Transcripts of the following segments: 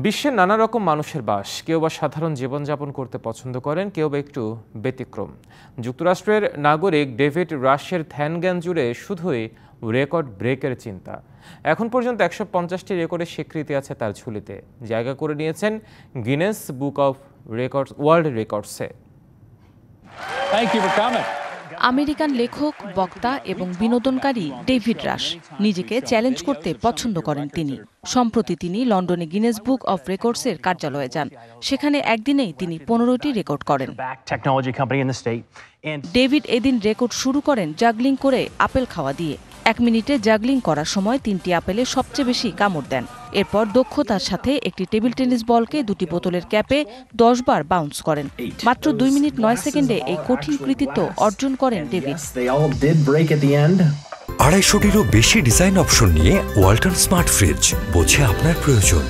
বিশ্বের নানা রকম মানুষের বাস, কেউ বা সাধারণ জীবনযাপন করতে পছন্দ করেন, কেউ বা একটু ব্যতিক্রম। যুক্তরাষ্ট্রের নাগরিক ডেভিড রাশের ধ্যান-জ্ঞান জুড়ে শুধুই রেকর্ড ব্রেকের চিন্তা। এখন পর্যন্ত ১৫০টি রেকর্ডের স্বীকৃতি আছে তার ঝুলিতে, জায়গা করে নিয়েছেন Guinness Book of Records world রেকর্ডসে। আমেরিকান লেখক, বক্তা এবং বিনোদনকারী ডেভিড রাশ নিজেকে চ্যালেঞ্জ করতে পছন্দ করেন তিনি। সম্প্রতি তিনি লন্ডনে গিনেস বুক অফ রেকর্ডসের কার্যালয়ে যান। সেখানে একদিনেই তিনি ১৫টি রেকর্ড করেন। ডেভিড এদিন রেকর্ড শুরু করেন জাগলিং করে আপেল খাওয়া দিয়ে। ১ মিনিটে জাগলিং করার সময় ৩টি আপেলে সবচেয়ে বেশি কামড় দেন। এরপর দক্ষতার সাথে একটি টেবিল টেনিস বলকে ২টি বোতলের ক্যাপে ১০ বার বাউন্স করেন। মাত্র ২ মিনিট ৯ সেকেন্ডে এই কঠিন কৃতিত্ব অর্জন করেন ডেভিড। ২৫০টিরও বেশি ডিজাইন অপশন নিয়ে ওয়ালটন স্মার্ট ফ্রিজ, বোঝে আপনার প্রয়োজন।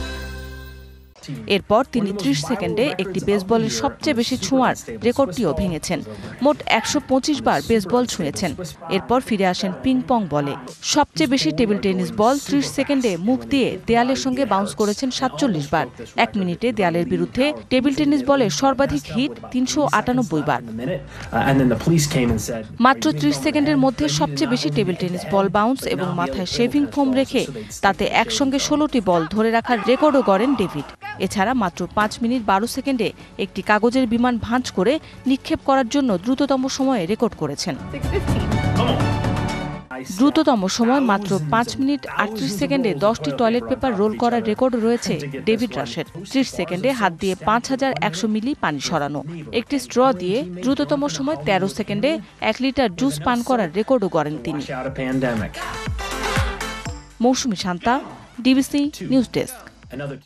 এরপর তিনি ৩০ সেকেন্ডে একটি বেসবলের সবচেয়ে বেশি ছোঁয়ার রেকর্ডটিও ভেঙেছেন। মোট ১২৫ বার বেসবল ছুঁয়েছেন। এরপর ফিরে আসেন পিং পং বলে। সবচেয়ে বেশি টেবিল টেনিস বল ৩০ সেকেন্ডে মুখ দিয়ে দেয়ালের সঙ্গে বাউন্স করেছেন ৪৭ বার। ১ মিনিটে দেয়ালের বিরুদ্ধে টেবিল টেনিস বলের সর্বাধিক হিট ৩৯৮ বার। মাত্র ৩০ সেকেন্ডের মধ্যে সবচেয়ে বেশি টেবিল টেনিস বল বাউন্স এবং মাথায় শেভিং ফোম রেখে তাতে একসঙ্গে ১৬টি বল ধরে রাখার রেকর্ডও গড়েন ডেভিড। এছাড়া মাত্র ৫ মিনিট ১২ সেকেন্ডে একটি কাগজের বিমান ভাঁজ করে নিক্ষেপ করার জন্য দ্রুততম সময়ে রেকর্ড করেছেন। দ্রুততম সময় মাত্র ৫ মিনিট ৩৮ সেকেন্ডে ১০টি টয়লেট পেপার রোল করার রেকর্ড রয়েছে ডেভিড রাশের। ৩০ সেকেন্ডে হাত দিয়ে ৫১০০ মিলি পানি সরানো। একটি স্ট্র দিয়ে দ্রুততম সময় ১৩ সেকেন্ডে ১ লিটার জুস পান করার রেকর্ডও গড়েন তিনি। মৌসুমী শান্তা, ডিবিসি নিউজ ডেস্ক।